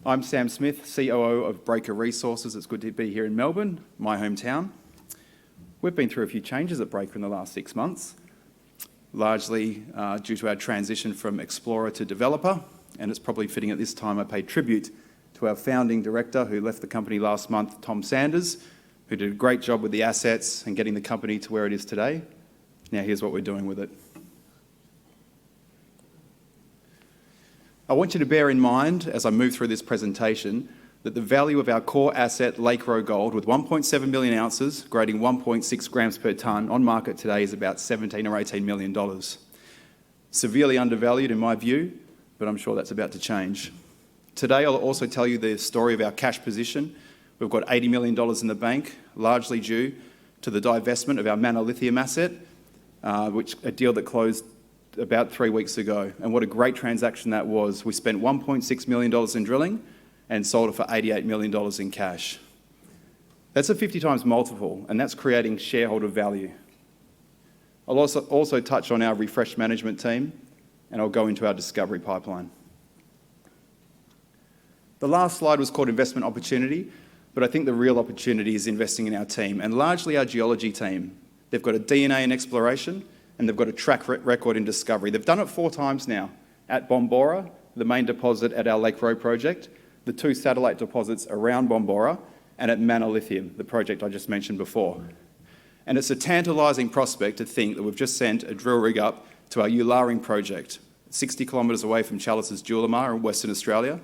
I'm Sam Smith, COO of Breaker Resources. It's good to be here in Melbourne, my hometown. We've been through a few changes at Breaker in the last 6 months, largely due to our transition from explorer to developer, and it's probably fitting at this time I pay tribute to our founding director who left the company last month, Tom Sanders, who did a great job with the assets and getting the company to where it is today. Now here's what we're doing with it. I want you to bear in mind, as I move through this presentation, that the value of our core asset, Lake Row Gold, with 1.7 million ounces, grading 1.6 grams per tonne, on market today is about $17 or $18 million. Severely undervalued in my view, but I'm sure that's about to change. Today I'll also tell you the story of our cash position. We've got $80 million in the bank, largely due to the divestment of our Mana lithium asset, a deal that closed about 3 weeks ago. And what a great transaction that was. We spent $1.6 million in drilling and sold it for $88 million in cash. That's a 50 times multiple, and that's creating shareholder value. I'll also touch on our refreshed management team, and I'll go into our discovery pipeline. The last slide was called investment opportunity, but I think the real opportunity is investing in our team, and largely our geology team. They've got a DNA in exploration, and they've got a track record in discovery. They've done it 4 times now, at Bombora, the main deposit at our Lake Row project, the 2 satellite deposits around Bombora, and at Mana Lithium, the project I just mentioned before. And it's a tantalising prospect to think that we've just sent a drill rig up to our Eularing project, 60 kilometres away from Chalice's Julimar in Western Australia,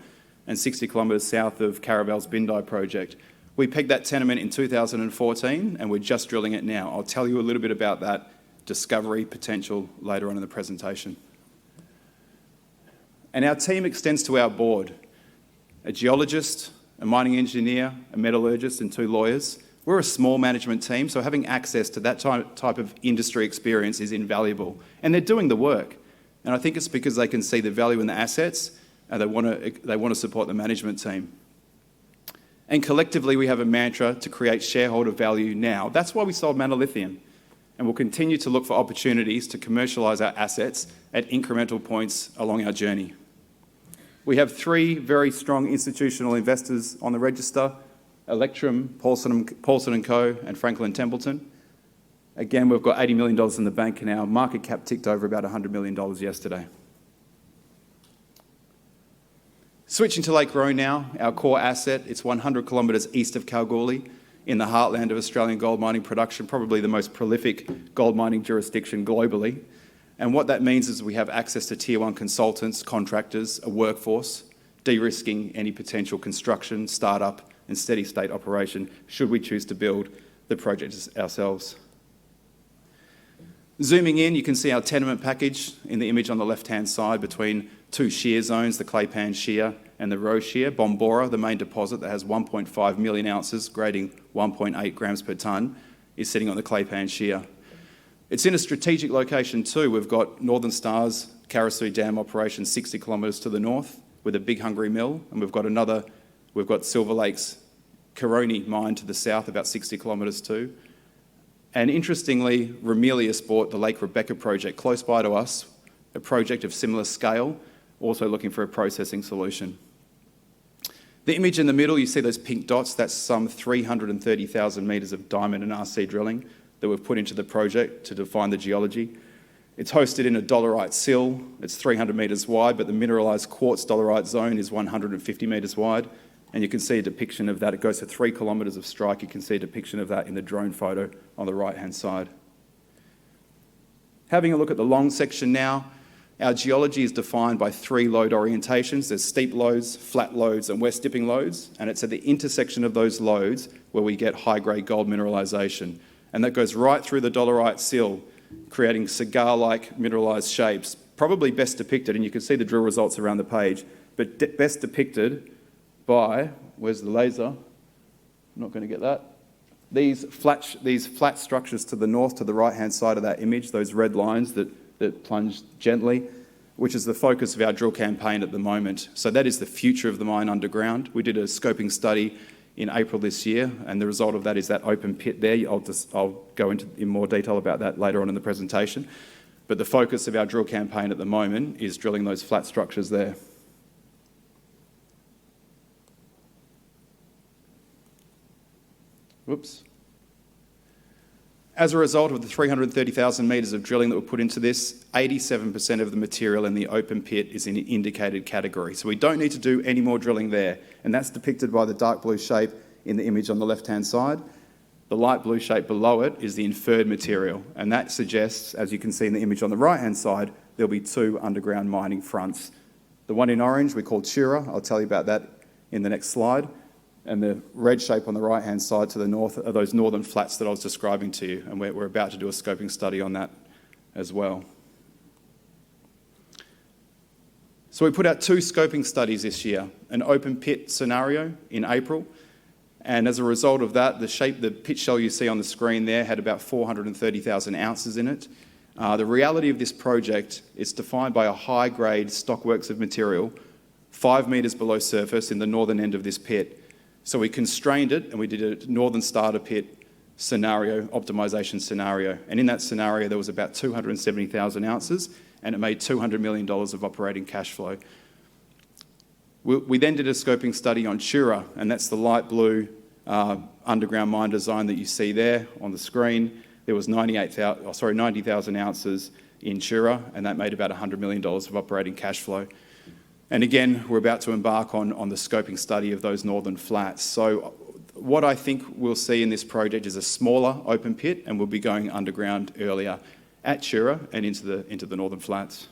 and 60 kilometres south of Caravel's Bindi project. We pegged that tenement in 2014, and we're just drilling it now. I'll tell you a little bit about that discovery potential later on in the presentation. And our team extends to our board. A geologist, a mining engineer, a metallurgist, and 2 lawyers. We're a small management team, so having access to that type of industry experience is invaluable. And they're doing the work. And I think it's because they can see the value in the assets and they want to support the management team. And collectively, we have a mantra to create shareholder value now. That's why we sold Mana Lithium. And we'll continue to look for opportunities to commercialise our assets at incremental points along our journey. We have 3 very strong institutional investors on the register: Electrum, Paulson & Co, and Franklin Templeton. Again, we've got $80 million in the bank, and our market cap ticked over about $100 million yesterday. Switching to Lake Row now, our core asset. It's 100 kilometres east of Kalgoorlie, in the heartland of Australian gold mining production, probably the most prolific gold mining jurisdiction globally. And what that means is we have access to Tier 1 consultants, contractors, a workforce, de-risking any potential construction, startup and steady state operation should we choose to build the project ourselves. Zooming in, you can see our tenement package in the image on the left-hand side between 2 shear zones, the Claypan Shear and the Roe Shear. Bombora, the main deposit that has 1.5 million ounces, grading 1.8 grams per tonne, is sitting on the Claypan Shear. It's in a strategic location too. We've got Northern Star's Carosue Dam operation 60 kilometres to the north with a Big Hungry mill, and we've got Silver Lake's Coroni mine to the south, about 60 kilometres too. And interestingly, Ramelius bought the Lake Rebecca project close by to us, a project of similar scale, also looking for a processing solution. The image in the middle, you see those pink dots, that's some 330,000 metres of diamond and RC drilling that we've put into the project to define the geology. It's hosted in a dolerite sill. It's 300 metres wide, but the mineralised quartz dolerite zone is 150 metres wide. And you can see a depiction of that. It goes to 3 kilometres of strike. You can see a depiction of that in the drone photo on the right-hand side. Having a look at the long section now, our geology is defined by 3 lode orientations. There's steep lodes, flat lodes, and west dipping lodes. And it's at the intersection of those lodes where we get high-grade gold mineralisation. And that goes right through the dolerite sill, creating cigar-like mineralised shapes, probably best depicted, and you can see the drill results around the page, but best depicted by, where's the laser? I'm not going to get that. These flat structures to the north, to the right-hand side of that image, those red lines that plunge gently, which is the focus of our drill campaign at the moment. So that is the future of the mine underground. We did a scoping study in April this year, and the result of that is that open pit there. I'll go into in more detail about that later on in the presentation. But the focus of our drill campaign at the moment is drilling those flat structures there. Whoops. As a result of the 330,000 metres of drilling that were put into this, 87% of the material in the open pit is in the indicated category. So we don't need to do any more drilling there. And that's depicted by the dark blue shape in the image on the left-hand side. The light blue shape below it is the inferred material. And that suggests, as you can see in the image on the right-hand side, there'll be 2 underground mining fronts. The one in orange we call Chura. I'll tell you about that in the next slide. And the red shape on the right-hand side to the north are those northern flats that I was describing to you, and we're about to do a scoping study on that as well. So we put out 2 scoping studies this year, an open pit scenario in April, and as a result of that, the pit shell you see on the screen there had about 430,000 ounces in it. The reality of this project is defined by a high-grade stockworks of material 5 metres below surface in the northern end of this pit. So we constrained it and we did a northern starter pit scenario, optimisation scenario. And in that scenario, there was about 270,000 ounces and it made $200 million of operating cash flow. We then did a scoping study on Chura, and that's the light blue underground mine design that you see there on the screen. There was 90,000 ounces in Chura, and that made about $100 million of operating cash flow. And again, we're about to embark on the scoping study of those northern flats. So what I think we'll see in this project is a smaller open pit, and we'll be going underground earlier at Chura and into the northern flats.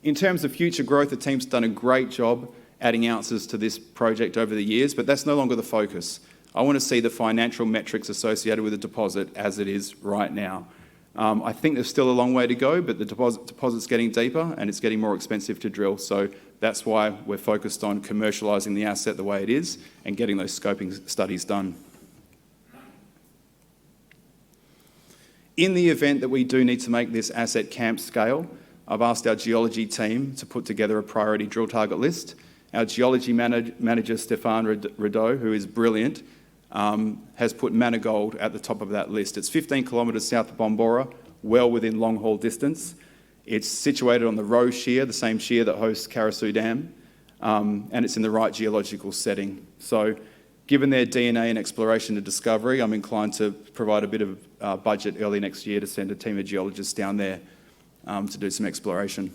In terms of future growth, the team's done a great job adding ounces to this project over the years, but that's no longer the focus. I want to see the financial metrics associated with the deposit as it is right now. I think there's still a long way to go, but the deposit's getting deeper and it's getting more expensive to drill. So that's why we're focused on commercialising the asset the way it is and getting those scoping studies done. In the event that we do need to make this asset camp scale, I've asked our geology team to put together a priority drill target list. Our geology manager, Stefan Rideau, who is brilliant, has put Manigold at the top of that list. It's 15 kilometres south of Bombora, well within long haul distance. It's situated on the Roe Shear, the same shear that hosts Carosue Dam, and it's in the right geological setting. So given their DNA and exploration and discovery, I'm inclined to provide a bit of budget early next year to send a team of geologists down there to do some exploration.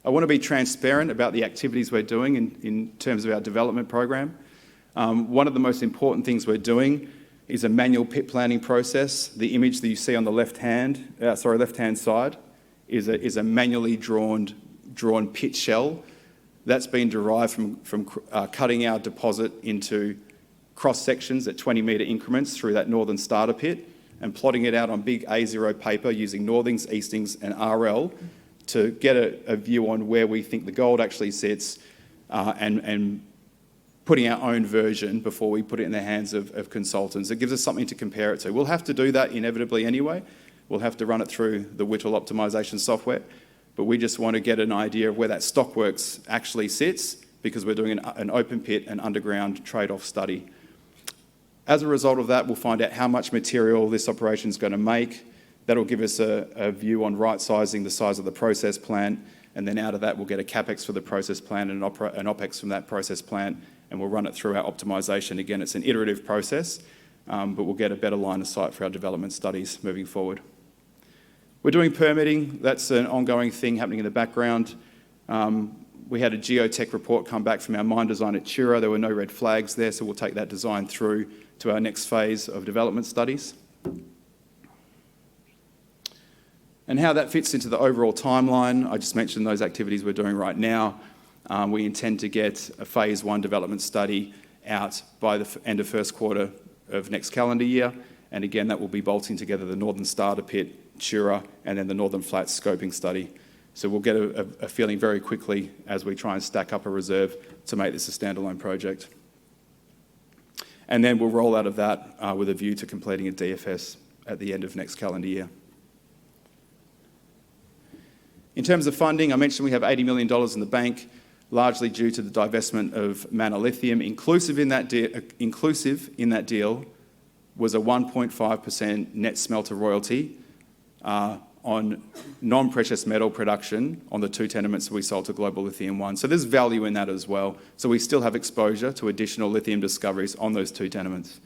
I want to be transparent about the activities we're doing in terms of our development program. One of the most important things we're doing is a manual pit planning process. The image that you see on the left-hand side is a manually drawn pit shell. That's been derived from cutting our deposit into cross sections at 20-metre increments through that northern starter pit and plotting it out on big A0 paper using northings, eastings and RL to get a view on where we think the gold actually sits and putting our own version before we put it in the hands of consultants. It gives us something to compare it to. We'll have to do that inevitably anyway. We'll have to run it through the Whittle optimisation software, but we just want to get an idea of where that stockworks actually sits because we're doing an open pit and underground trade-off study. As a result of that, we'll find out how much material this operation is going to make. That'll give us a view on right-sizing the size of the process plant, and then out of that we'll get a CapEx for the process plant and an OpEx from that process plant, and we'll run it through our optimisation. Again, it's an iterative process, but we'll get a better line of sight for our development studies moving forward. We're doing permitting. That's an ongoing thing happening in the background. We had a geotech report come back from our mine design at Chura. There were no red flags there, so we'll take that design through to our next phase of development studies. And how that fits into the overall timeline, I just mentioned those activities we're doing right now. We intend to get a phase 1 development study out by the end of first quarter of next calendar year. And again, that will be bolting together the northern starter pit, Chura, and then the northern flats scoping study. So we'll get a feeling very quickly as we try and stack up a reserve to make this a standalone project. And then we'll roll out of that with a view to completing a DFS at the end of next calendar year. In terms of funding, I mentioned we have $80 million in the bank, largely due to the divestment of Mana Lithium. Inclusive in that deal was a 1.5% net smelter royalty on on non-precious metal production on the 2 tenements that we sold to Global Lithium 1. So there's value in that as well. So we still have exposure to additional lithium discoveries on those 2 tenements.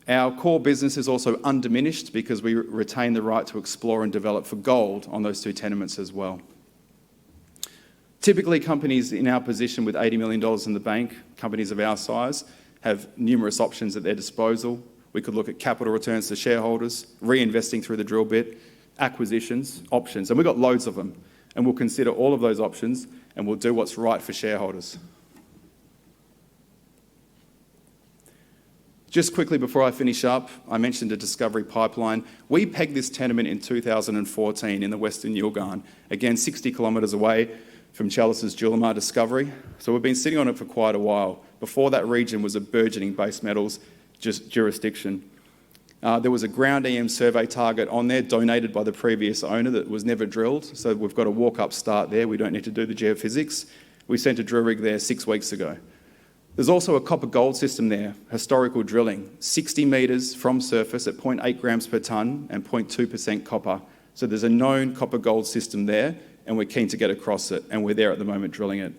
Our core business is also undiminished because we retain the right to explore and develop for gold on those 2 tenements as well. Typically, companies in our position with $80 million in the bank, companies of our size, have numerous options at their disposal. We could look at capital returns to shareholders, reinvesting through the drill bit, acquisitions, options, and we've got loads of them. And we'll consider all of those options and we'll do what's right for shareholders. Just quickly before I finish up, I mentioned a discovery pipeline. We pegged this tenement in 2014 in the Western Yilgarn, again 60 kilometres away from Chalice's Julimar discovery. So we've been sitting on it for quite a while. Before that region was a burgeoning base metals jurisdiction. There was a ground EM survey target on there donated by the previous owner that was never drilled. So we've got a walk-up start there. We don't need to do the geophysics. We sent a drill rig there 6 weeks ago. There's also a copper gold system there, historical drilling, 60 metres from surface at 0.8 grams per tonne and 0.2% copper. So there's a known copper gold system there and we're keen to get across it, and we're there at the moment drilling it.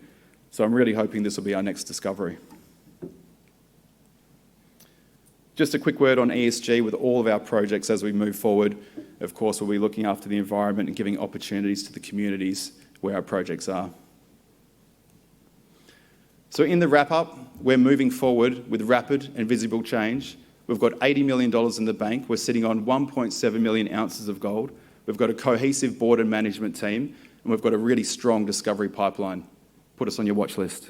So I'm really hoping this will be our next discovery. Just a quick word on ESG with all of our projects as we move forward. Of course, we'll be looking after the environment and giving opportunities to the communities where our projects are. So in the wrap-up, we're moving forward with rapid and visible change. We've got $80 million in the bank. We're sitting on 1.7 million ounces of gold. We've got a cohesive board and management team, and we've got a really strong discovery pipeline. Put us on your watch list.